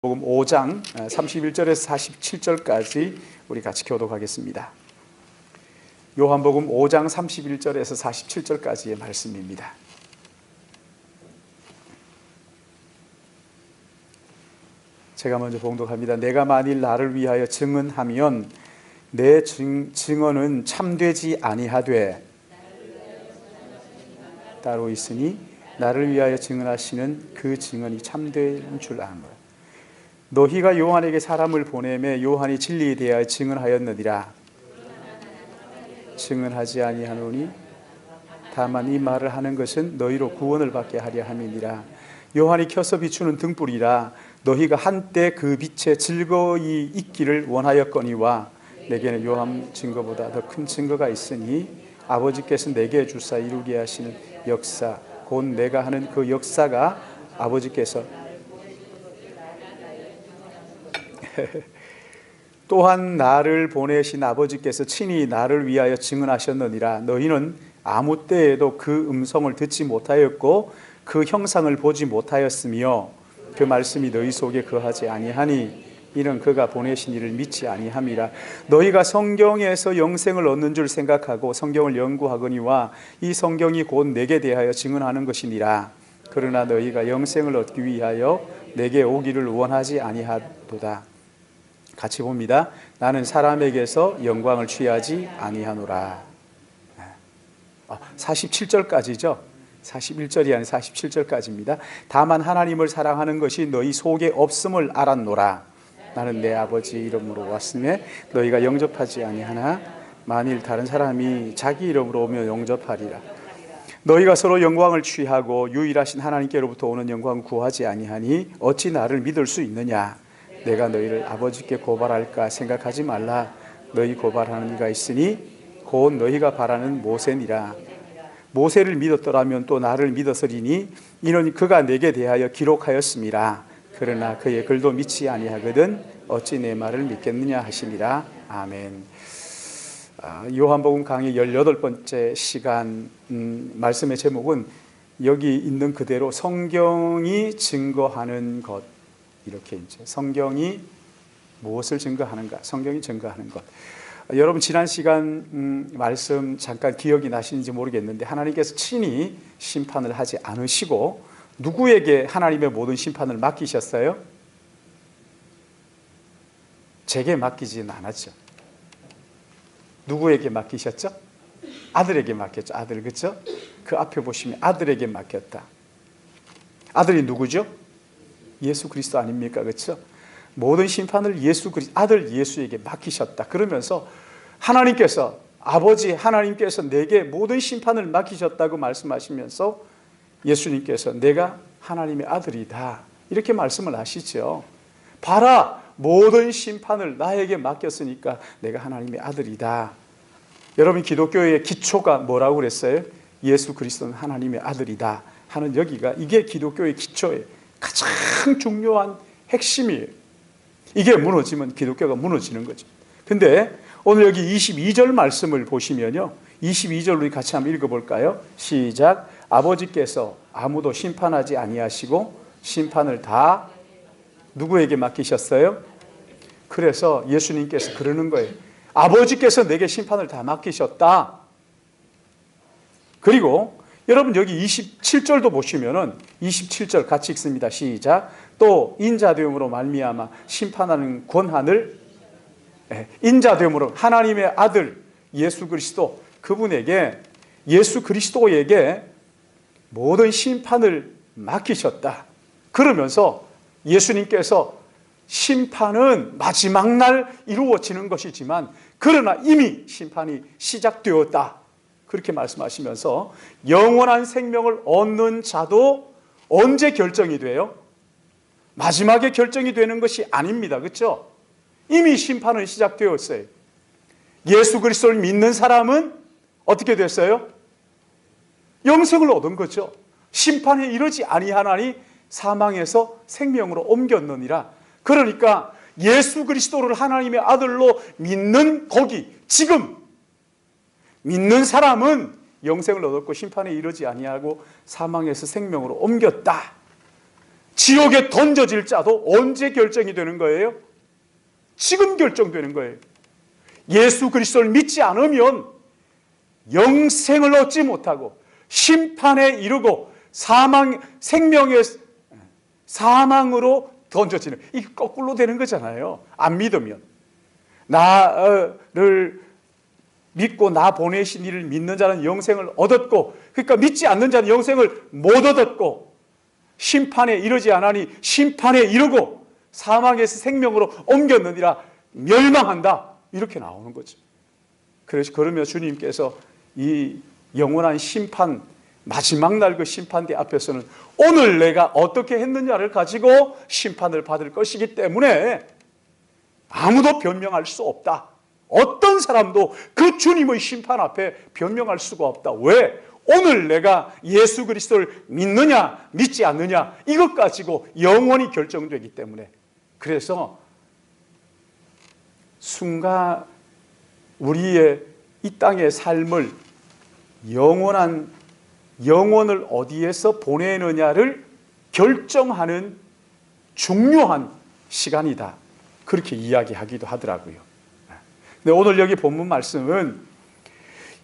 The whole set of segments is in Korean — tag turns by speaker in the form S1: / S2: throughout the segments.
S1: 복음 5장 31절에서 47절까지 우리 같이 교독하겠습니다. 요한복음 5장 31절에서 47절까지의 말씀입니다. 제가 먼저 봉독합니다. 내가 만일 나를 위하여 증언하면 내 증언은 참되지 아니하되 따로 있으니 나를 위하여 증언하시는 그 증언이 참된 줄 아노라. 너희가 요한에게 사람을 보내매 요한이 진리에 대하여 증언하였느니라. 증언하지 아니하노니 다만 이 말을 하는 것은 너희로 구원을 받게 하려 함이니라. 요한이 켜서 비추는 등불이라. 너희가 한때 그 빛에 즐거이 있기를 원하였거니와 내게는 요한 증거보다 더 큰 증거가 있으니 아버지께서 내게 주사 이루게 하시는 역사 곧 내가 하는 그 역사가 아버지께서 또한 나를 보내신 아버지께서 친히 나를 위하여 증언하셨느니라. 너희는 아무 때에도 그 음성을 듣지 못하였고 그 형상을 보지 못하였으며 그 말씀이 너희 속에 거하지 아니하니 이는 그가 보내신 이를 믿지 아니함이라. 너희가 성경에서 영생을 얻는 줄 생각하고 성경을 연구하거니와 이 성경이 곧 내게 대하여 증언하는 것이니라. 그러나 너희가 영생을 얻기 위하여 내게 오기를 원하지 아니하도다. 같이 봅니다. 나는 사람에게서 영광을 취하지 아니하노라. 47절까지죠. 41절이 아닌 47절까지입니다. 다만 하나님을 사랑하는 것이 너희 속에 없음을 알았노라. 나는 내 아버지 이름으로 왔음에 너희가 영접하지 아니하나 만일 다른 사람이 자기 이름으로 오면 영접하리라. 너희가 서로 영광을 취하고 유일하신 하나님께로부터 오는 영광을 구하지 아니하니 어찌 나를 믿을 수 있느냐. 내가 너희를 아버지께 고발할까 생각하지 말라. 너희 고발하는 이가 있으니 곧 너희가 바라는 모세니라. 모세를 믿었더라면 또 나를 믿었으리니 이는 그가 내게 대하여 기록하였음이라. 그러나 그의 글도 믿지 아니하거든 어찌 내 말을 믿겠느냐 하시니라. 아멘. 요한복음 강의 18번째 시간 말씀의 제목은 여기 있는 그대로 성경이 증거하는 것. 이렇게 이제 성경이 무엇을 증거하는가? 성경이 증거하는 것. 여러분 지난 시간 말씀 잠깐 기억이 나시는지 모르겠는데 하나님께서 친히 심판을 하지 않으시고 누구에게 하나님의 모든 심판을 맡기셨어요? 제게 맡기지는 않았죠. 누구에게 맡기셨죠? 아들에게 맡겼죠. 아들, 그렇죠? 그 앞에 보시면 아들에게 맡겼다. 아들이 누구죠? 예수 그리스도 아닙니까? 그렇죠? 모든 심판을 아들 예수에게 맡기셨다. 그러면서 하나님께서 아버지 하나님께서 내게 모든 심판을 맡기셨다고 말씀하시면서 예수님께서 내가 하나님의 아들이다. 이렇게 말씀을 하시죠. 봐라, 모든 심판을 나에게 맡겼으니까 내가 하나님의 아들이다. 여러분 기독교의 기초가 뭐라고 그랬어요? 예수 그리스도는 하나님의 아들이다 하는 여기가 이게 기독교의 기초예요. 가장 중요한 핵심이에요. 이게 무너지면 기독교가 무너지는 거죠. 근데 오늘 여기 22절 말씀을 보시면요. 22절 우리 같이 한번 읽어볼까요? 시작. 아버지께서 아무도 심판하지 아니하시고 심판을 다 누구에게 맡기셨어요? 그래서 예수님께서 그러는 거예요. 아버지께서 내게 심판을 다 맡기셨다. 그리고 여러분 여기 27절도 보시면은 27절 같이 읽습니다. 시작. 또 인자됨으로 말미암아 심판하는 권한을 인자됨으로 하나님의 아들 예수 그리스도 그분에게 예수 그리스도에게 모든 심판을 맡기셨다. 그러면서 예수님께서 심판은 마지막 날 이루어지는 것이지만 그러나 이미 심판이 시작되었다. 그렇게 말씀하시면서 영원한 생명을 얻는 자도 언제 결정이 돼요? 마지막에 결정이 되는 것이 아닙니다. 그렇죠? 이미 심판은 시작되었어요. 예수 그리스도를 믿는 사람은 어떻게 됐어요? 영생을 얻은 거죠. 심판에 이르지 아니하나니 사망에서 생명으로 옮겼느니라. 그러니까 예수 그리스도를 하나님의 아들로 믿는 거기 지금 믿는 사람은 영생을 얻었고 심판에 이르지 아니하고 사망에서 생명으로 옮겼다. 지옥에 던져질 자도 언제 결정이 되는 거예요? 지금 결정되는 거예요. 예수 그리스도를 믿지 않으면 영생을 얻지 못하고 심판에 이르고 생명의 사망으로 던져지는, 이게 거꾸로 되는 거잖아요. 안 믿으면. 나를 믿고 나 보내신 이를 믿는 자는 영생을 얻었고, 그러니까 믿지 않는 자는 영생을 못 얻었고, 심판에 이르지 않으니 심판에 이르고 사망에서 생명으로 옮겼느니라 멸망한다, 이렇게 나오는 거죠. 그래서 그러면 주님께서 이 영원한 심판, 마지막 날 그 심판대 앞에서는 오늘 내가 어떻게 했느냐를 가지고 심판을 받을 것이기 때문에 아무도 변명할 수 없다. 어떤 사람도 그 주님의 심판 앞에 변명할 수가 없다. 왜? 오늘 내가 예수 그리스도를 믿느냐 믿지 않느냐 이것 가지고 영원히 결정되기 때문에. 그래서 순간 우리의 이 땅의 삶을 영혼을 어디에서 보내느냐를 결정하는 중요한 시간이다, 그렇게 이야기하기도 하더라고요. 근데 오늘 여기 본문 말씀은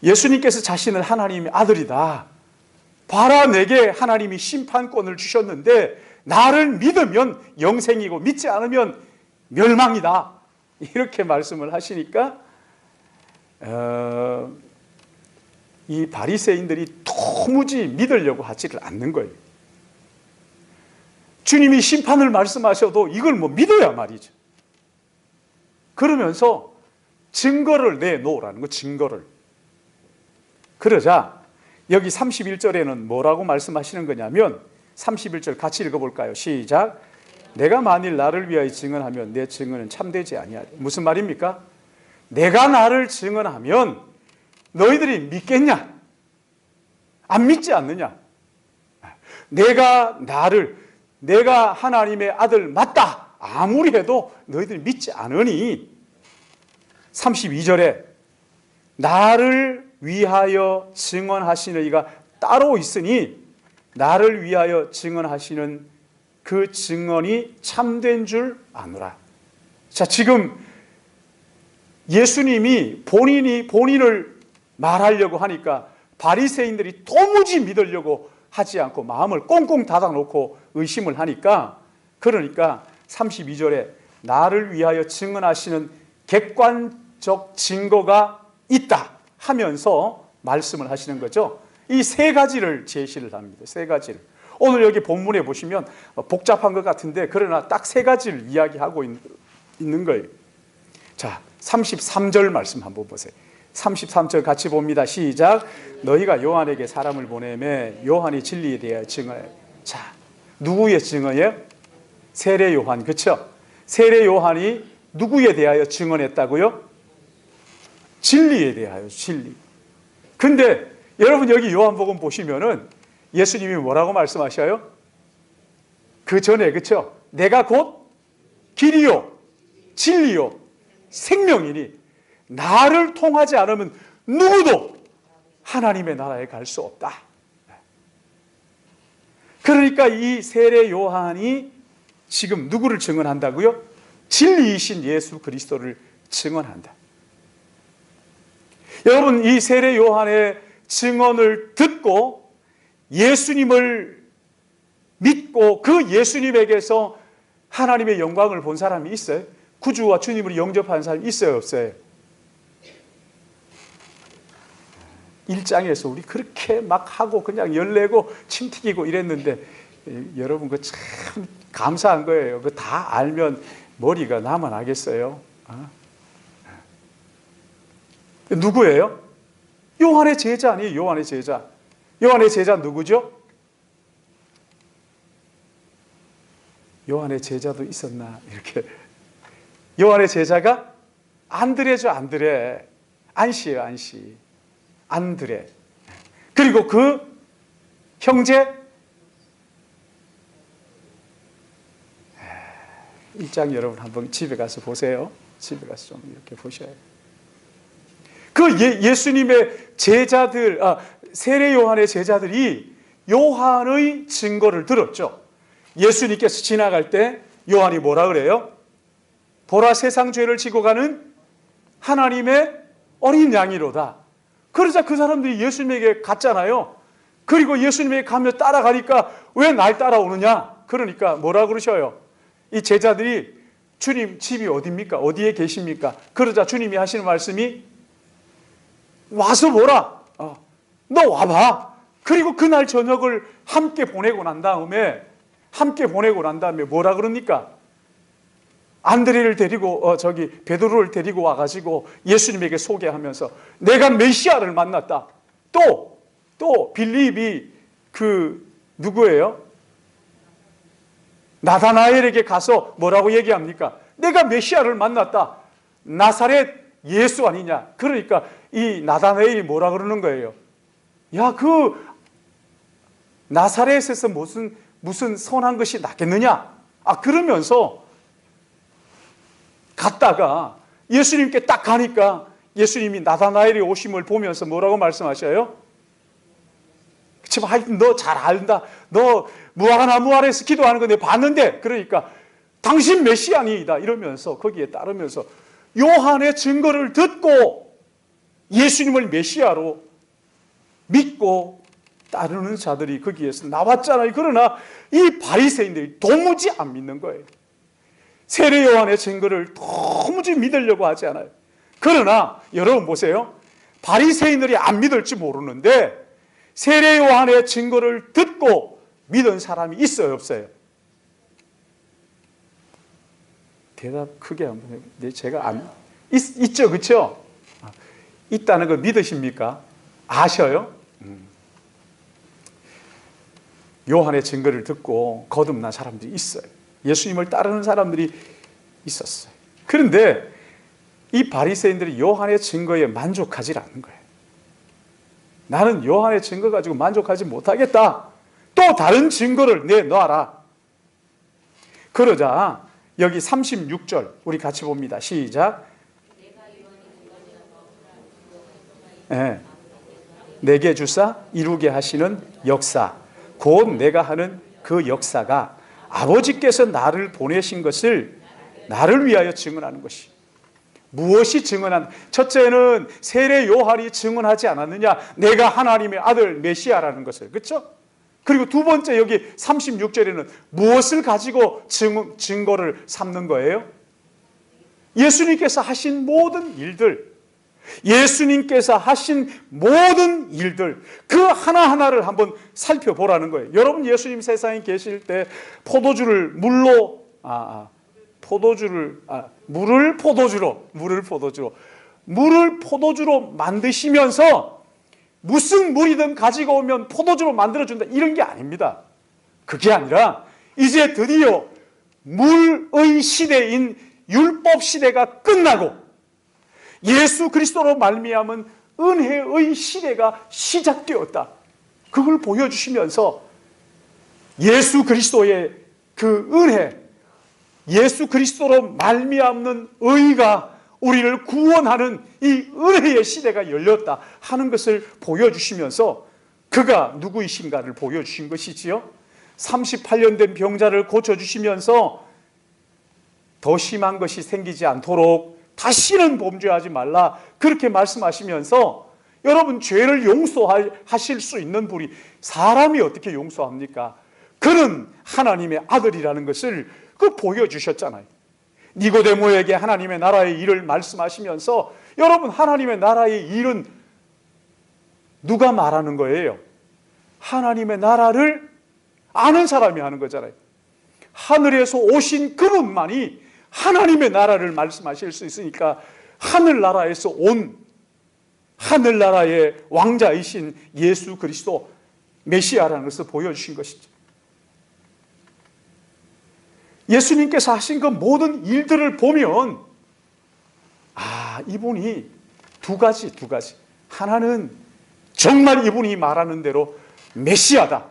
S1: 예수님께서 자신은 하나님의 아들이다, 봐라 내게 하나님이 심판권을 주셨는데 나를 믿으면 영생이고 믿지 않으면 멸망이다, 이렇게 말씀을 하시니까 이 바리새인들이 도무지 믿으려고 하지를 않는 거예요. 주님이 심판을 말씀하셔도 이걸 뭐 믿어야 말이죠. 그러면서 증거를 내놓으라는 거, 증거를. 그러자 여기 31절에는 뭐라고 말씀하시는 거냐면, 31절 같이 읽어볼까요? 시작. 내가 만일 나를 위하여 증언하면 내 증언은 참되지 아니하리. 무슨 말입니까? 내가 나를 증언하면 너희들이 믿겠냐? 안 믿지 않느냐? 내가 하나님의 아들 맞다 아무리 해도 너희들이 믿지 않으니, 32절에 나를 위하여 증언하시는 이가 따로 있으니 나를 위하여 증언하시는 그 증언이 참된 줄 아노라. 자, 지금 예수님이 본인을 말하려고 하니까 바리새인들이 도무지 믿으려고 하지 않고 마음을 꽁꽁 닫아놓고 의심을 하니까, 그러니까 32절에 나를 위하여 증언하시는 객관적 증거가 있다 하면서 말씀을 하시는 거죠. 이 세 가지를 제시를 합니다. 세 가지를. 오늘 여기 본문에 보시면 복잡한 것 같은데 그러나 딱 세 가지를 이야기하고 있는 거예요. 자, 33절 말씀 한번 보세요. 33절 같이 봅니다. 시작. 너희가 요한에게 사람을 보내매 요한이 진리에 대하여 증언해. 자, 누구의 증언이에요? 세례 요한, 그렇죠? 세례 요한이 누구에 대하여 증언했다고요? 진리에 대하여, 진리. 근데 여러분 여기 요한복음 보시면은 예수님이 뭐라고 말씀하셔요? 그 전에, 그렇죠? 내가 곧 길이요 진리요 생명이니 나를 통하지 않으면 누구도 하나님의 나라에 갈 수 없다. 그러니까 이 세례 요한이 지금 누구를 증언한다고요? 진리이신 예수 그리스도를 증언한다. 여러분, 이 세례 요한의 증언을 듣고 예수님을 믿고 그 예수님에게서 하나님의 영광을 본 사람이 있어요? 구주와 주님을 영접한 사람이 있어요, 없어요? 1장에서 우리 그렇게 막 하고 그냥 열내고 침 튀기고 이랬는데 여러분 그 참 감사한 거예요. 그 다 알면 머리가 남아나겠어요? 누구예요? 요한의 제자 아니에요? 요한의 제자. 요한의 제자 누구죠? 요한의 제자도 있었나? 이렇게. 요한의 제자가 안드레죠, 안드레. 안시예요, 안시. 안드레. 그리고 그 형제 1장 여러분 한번 집에 가서 보세요. 집에 가서 좀 이렇게 보셔요. 그 예수님의 제자들, 세례 요한의 제자들이 요한의 증거를 들었죠. 예수님께서 지나갈 때 요한이 뭐라 그래요? 보라, 세상 죄를 지고 가는 하나님의 어린 양이로다. 그러자 그 사람들이 예수님에게 갔잖아요. 그리고 예수님에게 가며 따라가니까 왜 날 따라오느냐? 그러니까 뭐라 그러셔요? 이 제자들이 주님 집이 어디입니까? 어디에 계십니까? 그러자 주님이 하시는 말씀이 와서 보라. 너 와봐. 그리고 그날 저녁을 함께 보내고 난 다음에 뭐라 그럽니까? 안드레를 데리고 베드로를 데리고 와가지고 예수님에게 소개하면서 내가 메시아를 만났다. 또 빌립이 누구예요? 나다나엘에게 가서 뭐라고 얘기합니까? 내가 메시아를 만났다. 나사렛 예수 아니냐? 그러니까 이 나다나엘이 뭐라 그러는 거예요? 야, 나사렛에서 무슨 선한 것이 낫겠느냐? 그러면서 갔다가 예수님께 딱 가니까 예수님이 나다나엘이 오심을 보면서 뭐라고 말씀하셔요? 하여튼 너 잘 알다. 너 무화과나무 아래에서 기도하는 거 내가 봤는데, 그러니까 당신 메시아니이다 이러면서 거기에 따르면서 요한의 증거를 듣고 예수님을 메시아로 믿고 따르는 자들이 거기에서 나왔잖아요. 그러나 이 바리새인들이 도무지 안 믿는 거예요. 세례 요한의 증거를 도무지 믿으려고 하지 않아요. 그러나 여러분 보세요. 바리새인들이 안 믿을지 모르는데 세례 요한의 증거를 듣고 믿은 사람이 있어요, 없어요? 대답 크게 한번 해요. 제가 있죠, 그렇죠? 있다는 거 믿으십니까? 아셔요? 요한의 증거를 듣고 거듭난 사람들이 있어요. 예수님을 따르는 사람들이 있었어요. 그런데 이 바리새인들이 요한의 증거에 만족하지 않는 거예요. 나는 요한의 증거 가지고 만족하지 못하겠다. 또 다른 증거를 내놔라. 그러자 여기 36절 우리 같이 봅니다. 시작. 내게 주사 이루게 하시는 역사, 곧 내가 하는 그 역사가 아버지께서 나를 보내신 것을 나를 위하여 증언하는 것이. 무엇이 증언한? 첫째는 세례 요한이 증언하지 않았느냐? 내가 하나님의 아들 메시아라는 것을. 그렇죠? 그리고 두 번째 여기 36절에는 무엇을 가지고 증거를 삼는 거예요? 예수님께서 하신 모든 일들, 예수님께서 하신 모든 일들, 그 하나하나를 한번 살펴보라는 거예요. 여러분, 예수님 세상에 계실 때 물을 포도주로 만드시면서 무슨 물이든 가지고 오면 포도주로 만들어준다 이런 게 아닙니다. 그게 아니라 이제 드디어 물의 시대인 율법 시대가 끝나고 예수 그리스도로 말미암은 은혜의 시대가 시작되었다. 그걸 보여주시면서 예수 그리스도의 그 은혜, 예수 그리스도로 말미암는 의가 우리를 구원하는 이 은혜의 시대가 열렸다 하는 것을 보여주시면서 그가 누구이신가를 보여주신 것이지요. 38년 된 병자를 고쳐주시면서 더 심한 것이 생기지 않도록 다시는 범죄하지 말라 그렇게 말씀하시면서 여러분, 죄를 용서하실 수 있는 분이 사람이 어떻게 용서합니까? 그는 하나님의 아들이라는 것을 보여주셨잖아요. 니고데모에게 하나님의 나라의 일을 말씀하시면서 여러분, 하나님의 나라의 일은 누가 말하는 거예요? 하나님의 나라를 아는 사람이 하는 거잖아요. 하늘에서 오신 그분만이 하나님의 나라를 말씀하실 수 있으니까 하늘나라에서 온 하늘나라의 왕자이신 예수 그리스도 메시아라는 것을 보여주신 것이죠. 예수님께서 하신 그 모든 일들을 보면 이분이 두 가지. 하나는 정말 이분이 말하는 대로 메시아다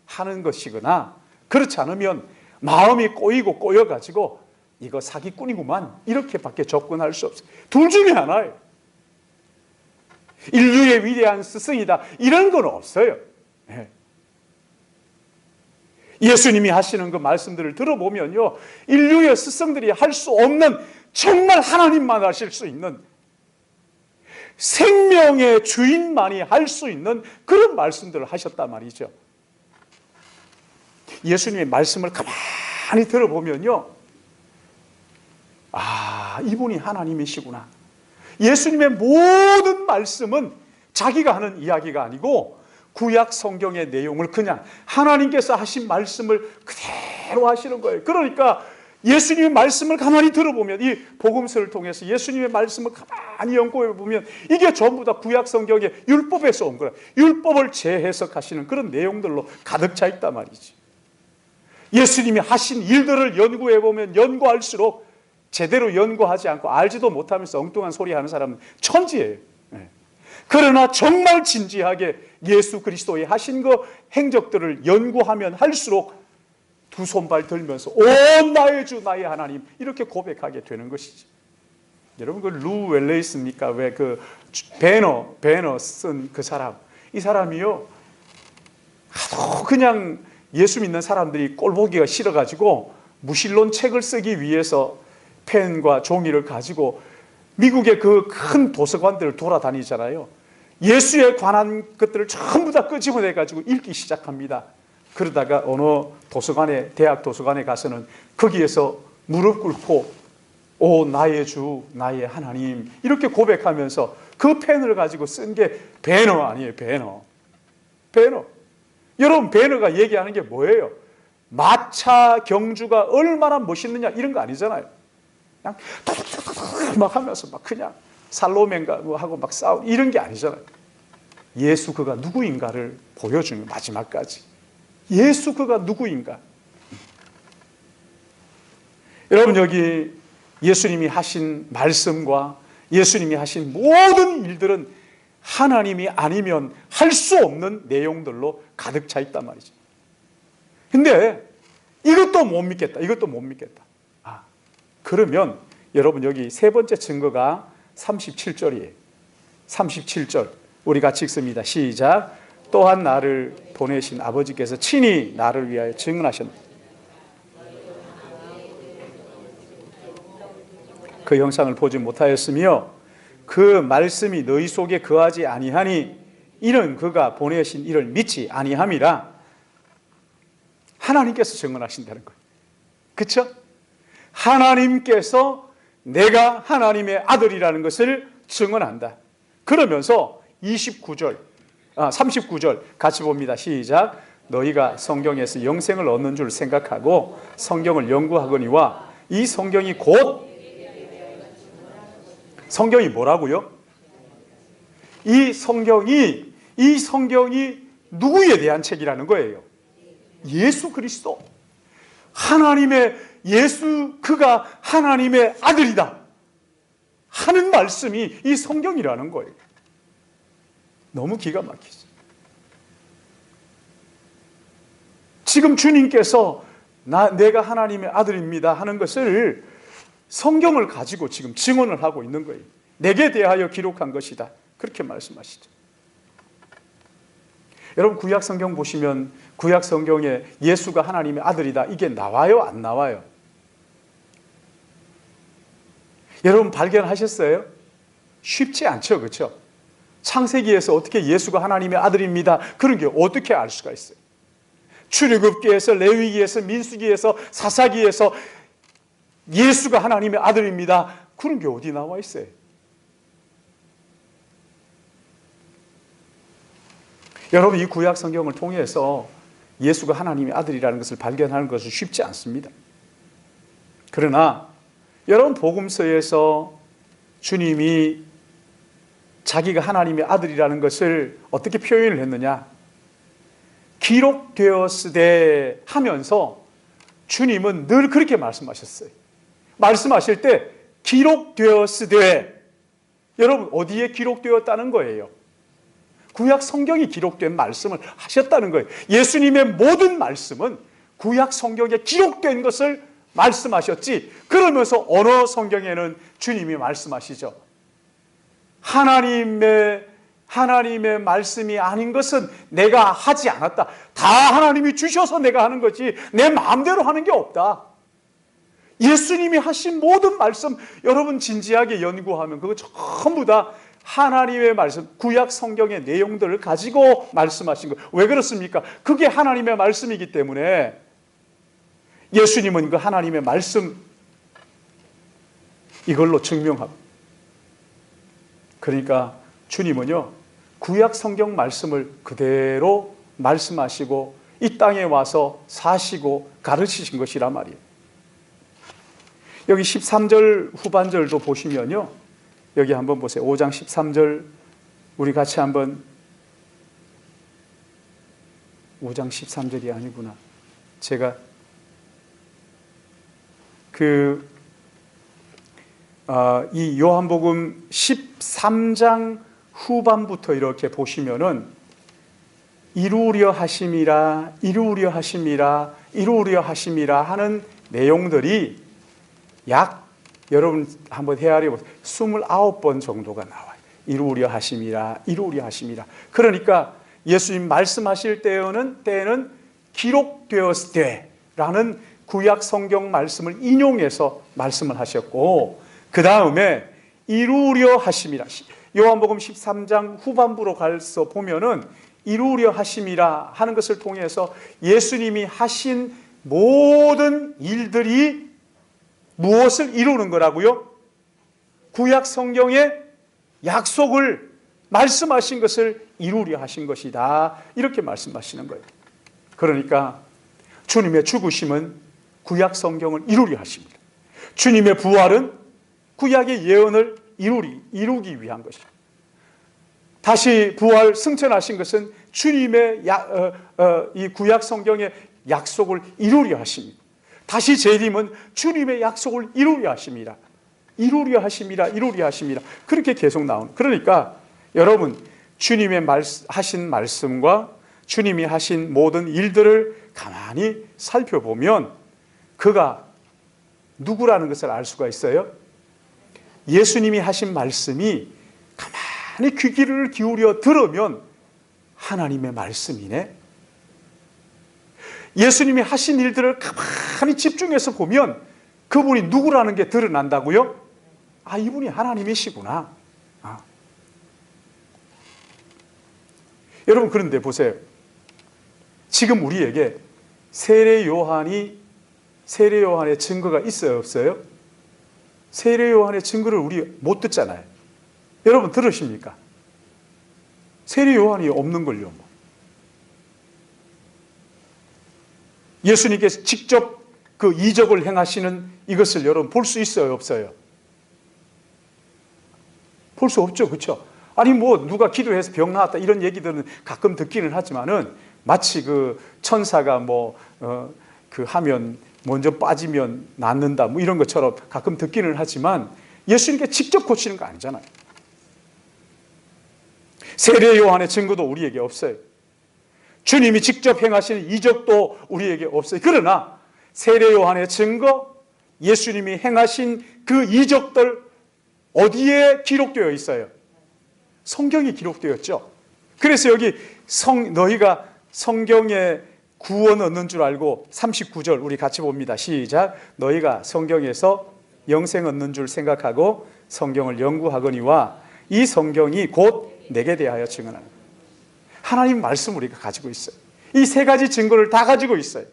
S1: 하는 것이거나, 그렇지 않으면 마음이 꼬여가지고 이거 사기꾼이구만 이렇게밖에 접근할 수 없어요. 둘 중에 하나예요. 인류의 위대한 스승이다 이런 건 없어요. 예수님이 하시는 그 말씀들을 들어보면요, 인류의 스승들이 할 수 없는, 정말 하나님만 하실 수 있는, 생명의 주인만이 할 수 있는 그런 말씀들을 하셨단 말이죠. 예수님의 말씀을 가만히 들어보면요, 아, 이분이 하나님이시구나. 예수님의 모든 말씀은 자기가 하는 이야기가 아니고 구약 성경의 내용을 그냥 하나님께서 하신 말씀을 그대로 하시는 거예요. 그러니까 예수님의 말씀을 가만히 들어보면, 이 복음서를 통해서 예수님의 말씀을 가만히 연구해 보면 이게 전부 다 구약 성경의 율법에서 온 거라. 율법을 재해석하시는 그런 내용들로 가득 차 있단 말이지. 예수님이 하신 일들을 연구해 보면 연구할수록 제대로 연구하지 않고 알지도 못하면서 엉뚱한 소리 하는 사람은 천지예요. 그러나 정말 진지하게 예수 그리스도의 하신 그 행적들을 연구하면 할수록 두 손발 들면서 오 나의 주 나의 하나님 이렇게 고백하게 되는 것이지. 여러분 그 루 웰레이스입니까? 왜 그 배너 쓴 그 사람, 이 사람이요 하도 그냥 예수 믿는 사람들이 꼴보기가 싫어가지고 무신론 책을 쓰기 위해서 펜과 종이를 가지고 미국의 그 큰 도서관들을 돌아다니잖아요. 예수에 관한 것들을 전부 다 끄집어내가지고 읽기 시작합니다. 그러다가 어느 도서관에, 대학 도서관에 가서는 거기에서 무릎 꿇고 오 나의 주 나의 하나님 이렇게 고백하면서 그 펜을 가지고 쓴 게 배너 아니에요. 배너. 여러분 배너가 얘기하는 게 뭐예요? 마차 경주가 얼마나 멋있느냐 이런 거 아니잖아요. 그냥 막 하면서 막 그냥 살로멘가 하고 막 싸우고 이런 게 아니잖아요. 예수 그가 누구인가를 보여주는 마지막까지. 예수 그가 누구인가. 여러분 여기 예수님이 하신 말씀과 예수님이 하신 모든 일들은 하나님이 아니면 할 수 없는 내용들로 가득 차 있단 말이죠. 근데 이것도 못 믿겠다. 그러면 여러분 여기 세 번째 증거가 37절이에요. 37절 우리 같이 읽습니다. 시작. 또한 나를 보내신 아버지께서 친히 나를 위하여 증언하셨다. 그 영상을 보지 못하였으며 그 말씀이 너희 속에 거하지 아니하니 이는 그가 보내신 이를 믿지 아니함이라. 하나님께서 증언하신다는 거예요. 그렇죠? 하나님께서 내가 하나님의 아들이라는 것을 증언한다. 그러면서 39절 같이 봅니다. 시작. 너희가 성경에서 영생을 얻는 줄 생각하고 성경을 연구하거니와 이 성경이 곧 성경이 뭐라고요? 이 성경이 누구에 대한 책이라는 거예요? 예수 그리스도. 하나님의 예수 그가 하나님의 아들이다 하는 말씀이 이 성경이라는 거예요. 너무 기가 막히죠. 지금 주님께서 내가 하나님의 아들입니다 하는 것을 성경을 가지고 지금 증언을 하고 있는 거예요. 내게 대하여 기록한 것이다. 그렇게 말씀하시죠. 여러분 구약 성경 보시면 구약 성경에 예수가 하나님의 아들이다 이게 나와요? 안 나와요? 여러분 발견하셨어요? 쉽지 않죠. 그렇죠? 창세기에서 어떻게 예수가 하나님의 아들입니다 그런 게 어떻게 알 수가 있어요? 출애굽기에서 레위기에서 민수기에서 사사기에서 예수가 하나님의 아들입니다 그런 게 어디 나와 있어요? 여러분 이 구약 성경을 통해서 예수가 하나님의 아들이라는 것을 발견하는 것은 쉽지 않습니다. 그러나 여러분 복음서에서 주님이 자기가 하나님의 아들이라는 것을 어떻게 표현을 했느냐? 기록되었으되 하면서 주님은 늘 그렇게 말씀하셨어요. 말씀하실 때 기록되었으되, 여러분 어디에 기록되었다는 거예요? 구약 성경이 기록된 말씀을 하셨다는 거예요. 예수님의 모든 말씀은 구약 성경에 기록된 것을 말씀하셨지. 그러면서 어느 성경에는 주님이 말씀하시죠. 하나님의 말씀이 아닌 것은 내가 하지 않았다. 다 하나님이 주셔서 내가 하는 거지 내 마음대로 하는 게 없다. 예수님이 하신 모든 말씀 여러분 진지하게 연구하면 그거 전부 다 하나님의 말씀, 구약 성경의 내용들을 가지고 말씀하신 거예요. 왜 그렇습니까? 그게 하나님의 말씀이기 때문에 예수님은 그 하나님의 말씀 이걸로 증명하고, 그러니까 주님은요 구약 성경 말씀을 그대로 말씀하시고 이 땅에 와서 사시고 가르치신 것이란 말이에요. 여기 13절 후반절도 보시면요, 여기 한번 보세요. 5장 13절 우리 같이 한번, 5장 13절이 아니구나. 제가 이 요한복음 13장 후반부터 이렇게 보시면은 이루려 하심이라, 이루려 하심이라, 이루려 하심이라 하는 내용들이 약, 여러분 한번 헤아려 보세요. 29번 정도가 나와요. 이루려 하심이라, 이루려 하심이라. 그러니까 예수님 말씀하실 때에는 기록되었을 때라는 구약 성경 말씀을 인용해서 말씀을 하셨고, 그 다음에 이루려 하심이라, 요한복음 13장 후반부로 가서 보면은 이루려 하심이라 하는 것을 통해서 예수님이 하신 모든 일들이 무엇을 이루는 거라고요? 구약 성경의 약속을 말씀하신 것을 이루려 하신 것이다, 이렇게 말씀하시는 거예요. 그러니까 주님의 죽으심은 구약 성경을 이루려 하십니다. 주님의 부활은 구약의 예언을 이루기 위한 것입니다. 다시 부활 승천하신 것은 주님의 이 구약 성경의 약속을 이루려 하십니다. 다시 재림은 주님의 약속을 이루려 하십니다. 이루려 하심이라, 이루려 하심이라, 그렇게 계속 나오는. 그러니까 여러분 주님의 하신 말씀과 주님이 하신 모든 일들을 가만히 살펴보면 그가 누구라는 것을 알 수가 있어요. 예수님이 하신 말씀이 가만히 귀를 기울여 들으면 하나님의 말씀이네. 예수님이 하신 일들을 가만히 집중해서 보면 그분이 누구라는 게 드러난다고요? 아, 이분이 하나님이시구나. 여러분, 그런데 보세요. 지금 우리에게 세례 요한의 증거가 있어요, 없어요? 세례 요한의 증거를 우리 못 듣잖아요. 여러분 들으십니까? 세례 요한이 없는걸요. 예수님께서 직접 그 이적을 행하시는 이것을 여러분 볼 수 있어요, 없어요? 볼 수 없죠, 그렇죠? 아니 누가 기도해서 병 나았다 이런 얘기들은 가끔 듣기는 하지만은 마치 그 천사가 하면 먼저 빠지면 낫는다 이런 것처럼 가끔 듣기는 하지만 예수님께 직접 고치는 거 아니잖아요. 세례 요한의 증거도 우리에게 없어요. 주님이 직접 행하시는 이적도 우리에게 없어요. 그러나 세례 요한의 증거, 예수님이 행하신 그 이적들 어디에 기록되어 있어요? 성경이 기록되었죠. 그래서 여기 너희가 성경에 구원 얻는 줄 알고 39절 우리 같이 봅니다. 시작. 너희가 성경에서 영생 얻는 줄 생각하고 성경을 연구하거니와 이 성경이 곧 내게 대하여 증언하는 거예요. 하나님 말씀 우리가 가지고 있어요. 이 세 가지 증거를 다 가지고 있어요.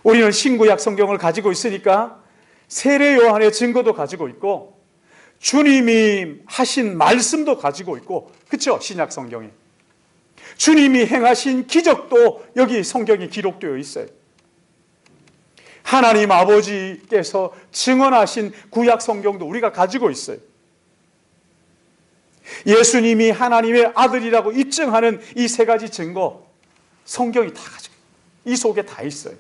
S1: 우리는 신구약 성경을 가지고 있으니까 세례 요한의 증거도 가지고 있고 주님이 하신 말씀도 가지고 있고, 그렇죠? 신약 성경에 주님이 행하신 기적도 여기 성경에 기록되어 있어요. 하나님 아버지께서 증언하신 구약 성경도 우리가 가지고 있어요. 예수님이 하나님의 아들이라고 입증하는 이 세 가지 증거 성경이 다 가지고 이 속에 다 있어요.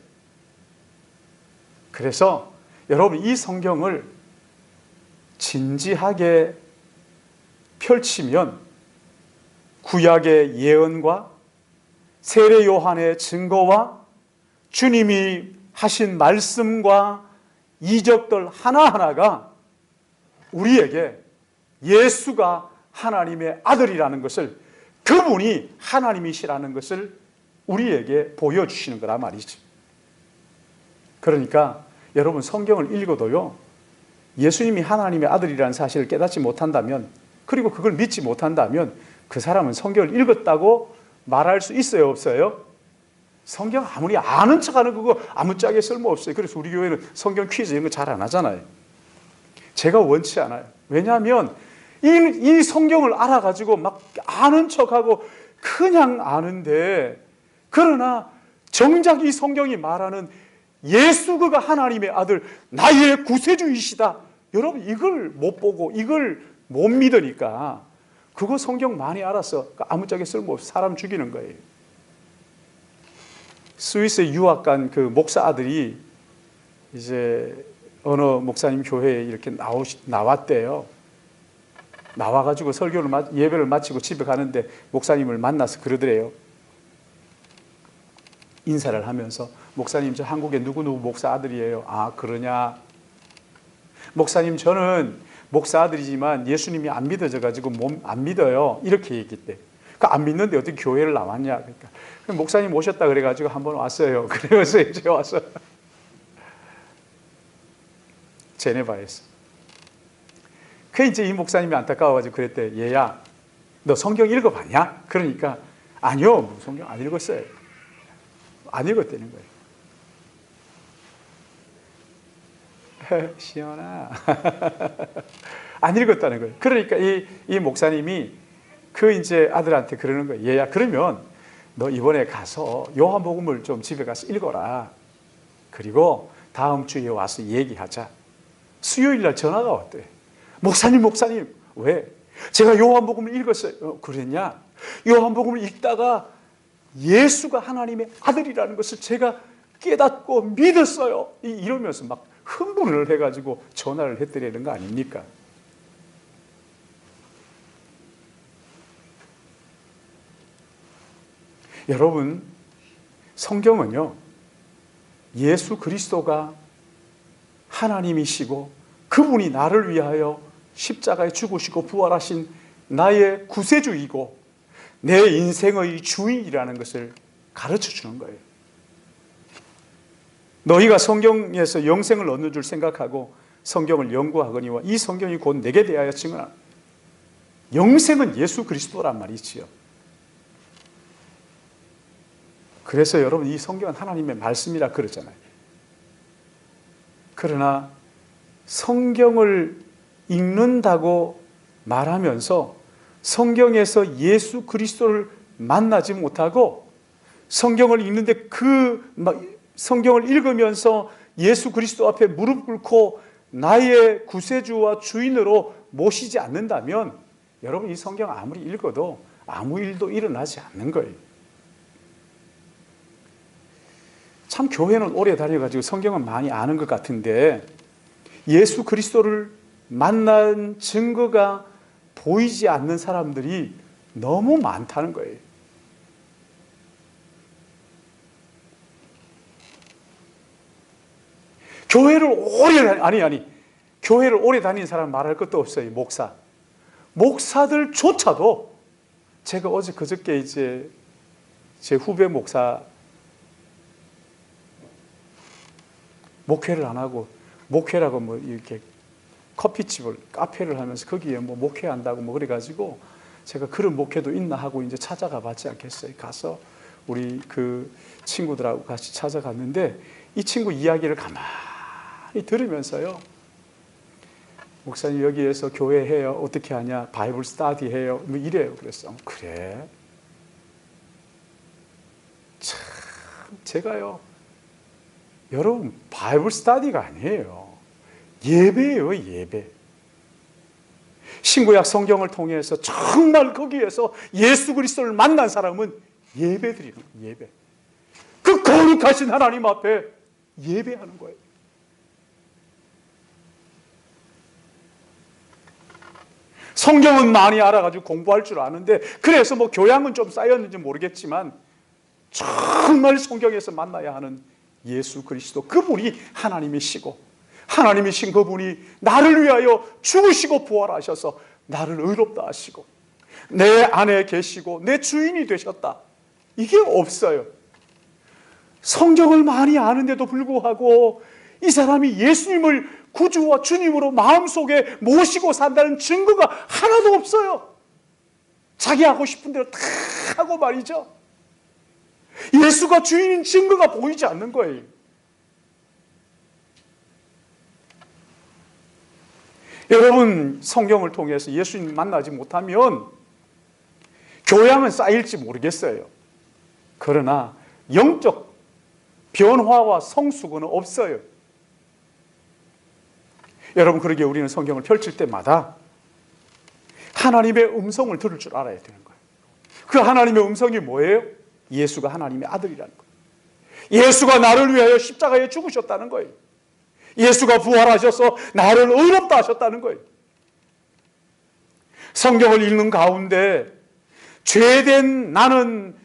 S1: 그래서 여러분 이 성경을 진지하게 펼치면 구약의 예언과 세례 요한의 증거와 주님이 하신 말씀과 이적들 하나하나가 우리에게 예수가 하나님의 아들이라는 것을 그분이 하나님이시라는 것을 우리에게 보여주시는 거란 말이죠. 그러니까 여러분 성경을 읽어도요, 예수님이 하나님의 아들이라는 사실을 깨닫지 못한다면, 그리고 그걸 믿지 못한다면 그 사람은 성경을 읽었다고 말할 수 있어요, 없어요? 성경 아무리 아는 척하는 그거 아무짝에 쓸모없어요. 그래서 우리 교회는 성경 퀴즈 이런 거 잘 안 하잖아요. 제가 원치 않아요. 왜냐하면 이 성경을 알아가지고 막 아는 척하고 그냥 아는데, 그러나 정작 이 성경이 말하는 예수 그가 하나님의 아들, 나의 구세주이시다, 여러분 이걸 못 보고 이걸 못 믿으니까 그거 성경 많이 알아서 아무짝에 쓸모없어 사람 죽이는 거예요. 스위스에 유학 간 그 목사 아들이 이제 어느 목사님 교회에 이렇게 나왔대요. 나와가지고 예배를 마치고 집에 가는데 목사님을 만나서 그러더래요. 인사를 하면서, 목사님 저 한국의 누구누구 목사 아들이에요. 아 그러냐. 목사님 저는 목사 아들이지만 예수님이 안 믿어져가지고 안 믿어요. 이렇게 얘기했대. 안 믿는데 어떻게 교회를 나왔냐. 그러니까 목사님 오셨다 그래가지고 한번 왔어요. 그래서 이제 와서 제네바에서. 그 이제 이 목사님이 안타까워가지고 그랬대. 얘야, 너 성경 읽어봤냐? 그러니까 아니요, 성경 안 읽었어요. 안 읽었다는 거예요. 시원아. 안 읽었다는 거예요. 그러니까 이 목사님이 그 이제 아들한테 그러는 거예요. 얘야, 그러면 너 이번에 가서 요한복음을 좀 집에 가서 읽어라. 그리고 다음 주에 와서 얘기하자. 수요일 날 전화가 왔대. 목사님, 왜? 제가 요한복음을 읽었어요. 그랬냐? 요한복음을 읽다가 예수가 하나님의 아들이라는 것을 제가 깨닫고 믿었어요. 이러면서 막 흥분을 해가지고 전화를 했더라는 거 아닙니까? 여러분, 성경은요, 예수 그리스도가 하나님이시고 그분이 나를 위하여 십자가에 죽으시고 부활하신 나의 구세주이고 내 인생의 주인이라는 것을 가르쳐 주는 거예요. 너희가 성경에서 영생을 얻는 줄 생각하고 성경을 연구하거니와 이 성경이 곧 내게 대하여 증언하라. 영생은 예수 그리스도란 말이지요. 그래서 여러분 이 성경은 하나님의 말씀이라 그러잖아요. 그러나 성경을 읽는다고 말하면서 성경에서 예수 그리스도를 만나지 못하고 성경을 읽는데 성경을 읽으면서 예수 그리스도 앞에 무릎 꿇고 나의 구세주와 주인으로 모시지 않는다면 여러분 이 성경 아무리 읽어도 아무 일도 일어나지 않는 거예요. 참 교회는 오래 다녀가지고 성경은 많이 아는 것 같은데 예수 그리스도를 만난 증거가 보이지 않는 사람들이 너무 많다는 거예요. 교회를 오래 다닌 사람 말할 것도 없어요. 목사들조차도 제가 그저께 이제 제 후배 목사 목회를 안 하고 목회라고 뭐 이렇게 커피집을 카페를 하면서 거기에 뭐 목회한다고 뭐 그래가지고 제가 그런 목회도 있나 하고 이제 찾아가 봤지 않겠어요. 가서 우리 그 친구들하고 같이 찾아갔는데 이 친구 이야기를 가만히 들으면서요, 목사님 여기에서 교회 해요. 어떻게 하냐? 바이블 스터디 해요. 뭐 이래요. 그랬어. 그래? 참 제가요, 여러분 바이블 스터디가 아니에요. 예배예요, 예배. 신구약 성경을 통해서 정말 거기에서 예수 그리스도를 만난 사람은 예배 드리는 거예요. 예배. 그 거룩하신 하나님 앞에 예배하는 거예요. 성경은 많이 알아가지고 공부할 줄 아는데 그래서 뭐 교양은 좀 쌓였는지 모르겠지만 정말 성경에서 만나야 하는 예수 그리스도, 그분이 하나님이시고 하나님이신 그분이 나를 위하여 죽으시고 부활하셔서 나를 의롭다 하시고 내 안에 계시고 내 주인이 되셨다. 이게 없어요. 성경을 많이 아는데도 불구하고 이 사람이 예수님을 구주와 주님으로 마음속에 모시고 산다는 증거가 하나도 없어요. 자기 하고 싶은 대로 다 하고 말이죠. 예수가 주인인 증거가 보이지 않는 거예요. 여러분, 성경을 통해서 예수님 만나지 못하면 교양은 쌓일지 모르겠어요. 그러나 영적 변화와 성숙은 없어요. 여러분, 그러기에 우리는 성경을 펼칠 때마다 하나님의 음성을 들을 줄 알아야 되는 거예요. 그 하나님의 음성이 뭐예요? 예수가 하나님의 아들이라는 거예요. 예수가 나를 위하여 십자가에 죽으셨다는 거예요. 예수가 부활하셔서 나를 의롭다 하셨다는 거예요. 성경을 읽는 가운데 죄된 나는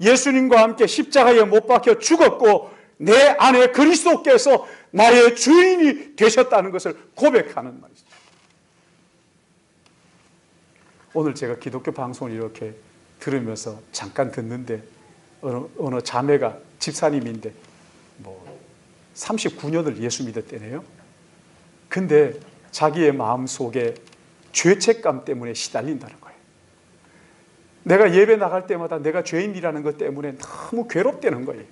S1: 예수님과 함께 십자가에 못 박혀 죽었고 내 안에 그리스도께서 나의 주인이 되셨다는 것을 고백하는 말이죠. 오늘 제가 기독교 방송을 이렇게 들으면서 잠깐 듣는데 어느 자매가 집사님인데 39년을 예수 믿었대네요. 근데 자기의 마음속에 죄책감 때문에 시달린다는 거예요. 내가 예배 나갈 때마다 내가 죄인이라는 것 때문에 너무 괴롭다는 거예요.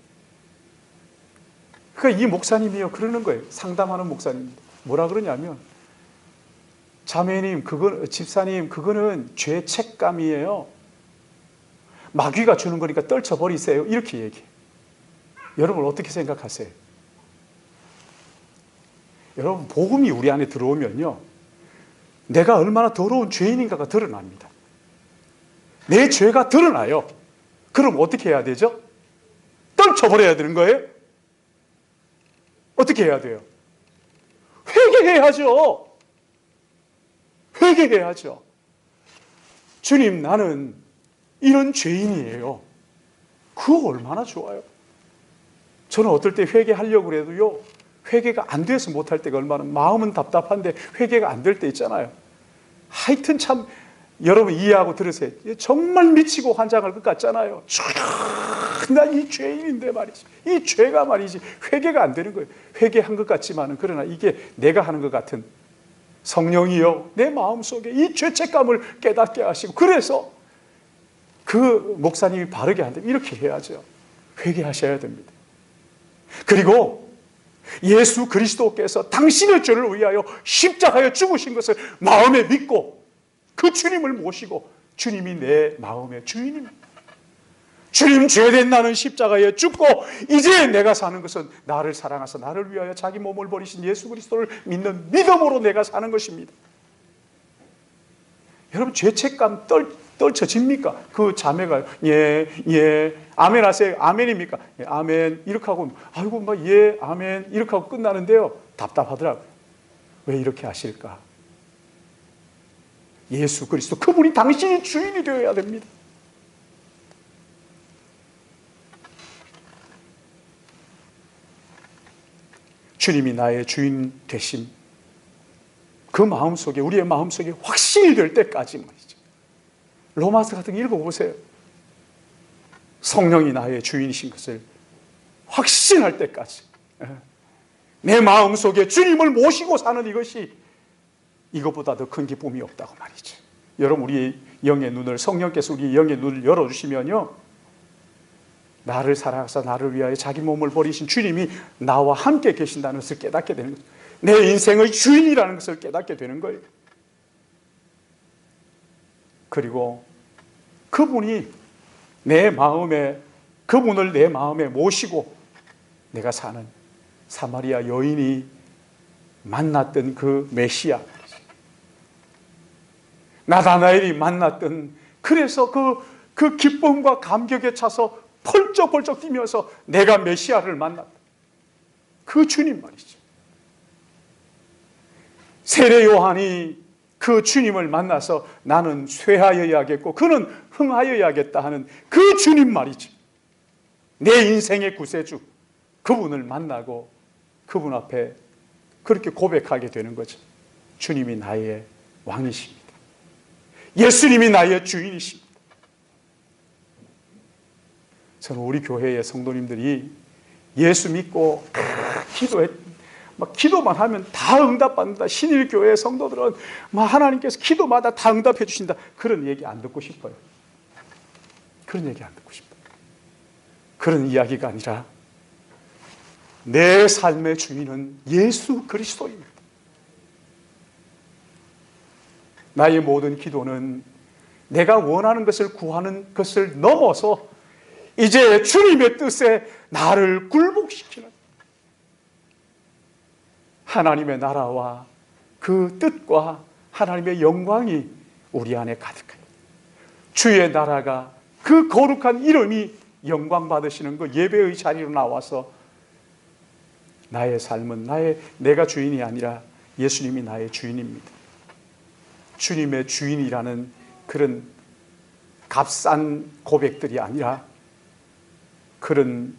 S1: 그러니까 이 목사님이요 그러는 거예요. 상담하는 목사님 뭐라 그러냐면, 자매님, 집사님, 그거는 죄책감이에요. 마귀가 주는 거니까 떨쳐버리세요. 이렇게 얘기해요. 여러분 어떻게 생각하세요? 여러분, 복음이 우리 안에 들어오면요, 내가 얼마나 더러운 죄인인가가 드러납니다. 내 죄가 드러나요. 그럼 어떻게 해야 되죠? 떨쳐버려야 되는 거예요? 어떻게 해야 돼요? 회개해야죠. 회개해야죠. 주님, 나는 이런 죄인이에요. 그거 얼마나 좋아요. 저는 어떨 때 회개하려고 해도요, 회개가 안 돼서 못할 때가 얼마나, 마음은 답답한데 회개가 안 될 때 있잖아요. 하여튼 참, 여러분 이해하고 들으세요. 정말 미치고 환장할 것 같잖아요. 나 이 죄인인데 말이지, 이 죄가 말이지 회개가 안 되는 거예요. 회개한 것 같지만은, 그러나 이게 내가 하는 것 같은, 성령이요 내 마음속에 이 죄책감을 깨닫게 하시고, 그래서 그 목사님이 바르게 한다면 이렇게 해야죠. 회개하셔야 됩니다. 그리고 예수 그리스도께서 당신의 죄를 위하여 십자가에 죽으신 것을 마음에 믿고 그 주님을 모시고, 주님이 내 마음의 주인입니다. 주님, 죄된 나는 십자가에 죽고 이제 내가 사는 것은 나를 사랑하사 나를 위하여 자기 몸을 버리신 예수 그리스도를 믿는 믿음으로 내가 사는 것입니다. 여러분, 죄책감 떨쳐집니까? 그 자매가 예 아멘 하세요. 아멘입니까? 예, 아멘 이렇게 하고, 아이고 막 예 아멘 이렇게 하고 끝나는데요, 답답하더라고요. 왜 이렇게 하실까? 예수 그리스도, 그분이 당신이 주인이 되어야 됩니다. 주님이 나의 주인 되심, 그 마음속에, 우리의 마음속에 확신이 될 때까지 말이죠. 로마서 같은 거 읽어보세요. 성령이 나의 주인이신 것을 확신할 때까지, 내 마음속에 주님을 모시고 사는 이것이, 이것보다 더 큰 기쁨이 없다고 말이죠. 여러분, 우리 영의 눈을, 성령께서 우리 영의 눈을 열어주시면요, 나를 사랑하사 나를 위하여 자기 몸을 버리신 주님이 나와 함께 계신다는 것을 깨닫게 되는 거예요. 내 인생의 주인이라는 것을 깨닫게 되는 거예요. 그리고 그분이 내 마음에, 그분을 내 마음에 모시고 내가 사는 사마리아 여인이 만났던 그 메시아, 나다나엘이 만났던, 그래서 그 기쁨과 감격에 차서 펄쩍펄쩍 뛰면서 내가 메시아를 만났다, 그 주님 말이죠. 세례 요한이 그 주님을 만나서 나는 쇠하여야겠고 그는 흥하여야겠다 하는 그 주님 말이죠. 내 인생의 구세주, 그분을 만나고 그분 앞에 그렇게 고백하게 되는 거죠. 주님이 나의 왕이십니다. 예수님이 나의 주인이십니다. 저는 우리 교회의 성도님들이 예수 믿고 막 기도만 하면 다 응답받는다. 신일교회 성도들은 막 하나님께서 기도마다 다 응답해 주신다. 그런 얘기 안 듣고 싶어요. 그런 얘기 안 듣고 싶어요. 그런 이야기가 아니라 내 삶의 주인은 예수 그리스도입니다. 나의 모든 기도는 내가 원하는 것을 구하는 것을 넘어서 이제 주님의 뜻에 나를 굴복시키는 하나님의 나라와 그 뜻과 하나님의 영광이 우리 안에 가득합니다. 주의 나라가, 그 거룩한 이름이 영광 받으시는 그 예배의 자리로 나와서 나의 삶은 내가 주인이 아니라 예수님이 나의 주인입니다. 주님의 주인이라는 그런 값싼 고백들이 아니라 그런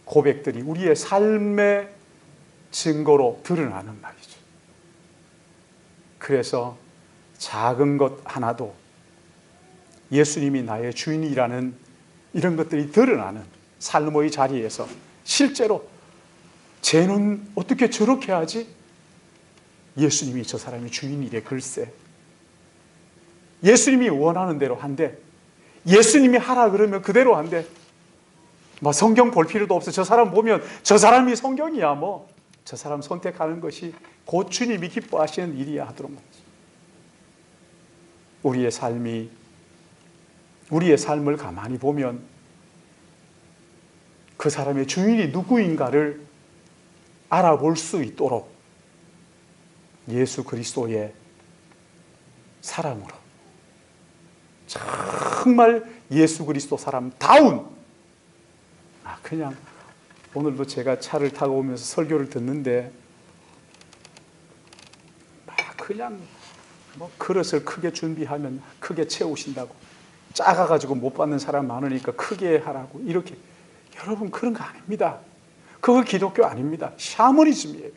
S1: 고백들이 우리의 삶의 증거로 드러나는 말이죠. 그래서 작은 것 하나도 예수님이 나의 주인이라는 이런 것들이 드러나는 삶의 자리에서 실제로 쟤는 어떻게 저렇게 하지? 예수님이 저 사람의 주인이래. 글쎄, 예수님이 원하는 대로 한대. 예수님이 하라 그러면 그대로 한대. 뭐 성경 볼 필요도 없어. 저 사람 보면 저 사람이 성경이야. 뭐 저 사람 선택하는 것이 곧 주님이 기뻐하시는 일이야 하도록 말이죠. 우리의 삶을 가만히 보면 그 사람의 주인이 누구인가를 알아볼 수 있도록 예수 그리스도의 사랑으로 정말 예수 그리스도 사람다운, 그냥 오늘도 제가 차를 타고 오면서 설교를 듣는데 그냥 뭐 그릇을 크게 준비하면 크게 채우신다고, 작아가지고 못 받는 사람 많으니까 크게 하라고, 이렇게. 여러분, 그런 거 아닙니다. 그거 기독교 아닙니다. 샤머니즘이에요.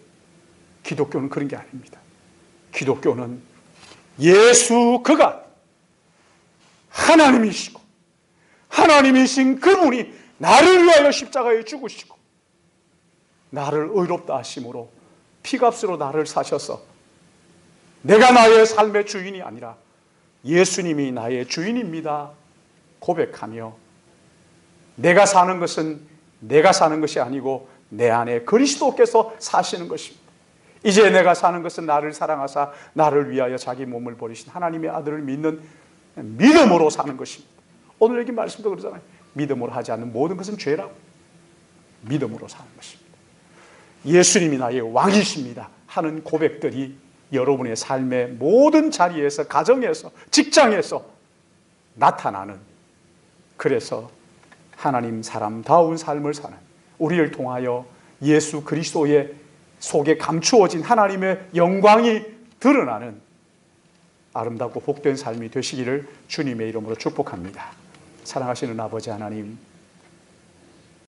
S1: 기독교는 그런 게 아닙니다. 기독교는 예수 그가 하나님이시고 하나님이신 그분이 나를 위하여 십자가에 죽으시고 나를 의롭다 하심으로 피값으로 나를 사셔서 내가 나의 삶의 주인이 아니라 예수님이 나의 주인입니다 고백하며, 내가 사는 것은 내가 사는 것이 아니고 내 안에 그리스도께서 사시는 것입니다. 이제 내가 사는 것은 나를 사랑하사 나를 위하여 자기 몸을 버리신 하나님의 아들을 믿는 믿음으로 사는 것입니다. 오늘 여기 말씀도 그러잖아요. 믿음으로 하지 않는 모든 것은 죄라고. 믿음으로 사는 것입니다. 예수님이 나의 왕이십니다 하는 고백들이 여러분의 삶의 모든 자리에서, 가정에서, 직장에서 나타나는, 그래서 하나님 사람다운 삶을 사는, 우리를 통하여 예수 그리스도의 속에 감추어진 하나님의 영광이 드러나는 아름답고 복된 삶이 되시기를 주님의 이름으로 축복합니다. 사랑하시는 아버지 하나님,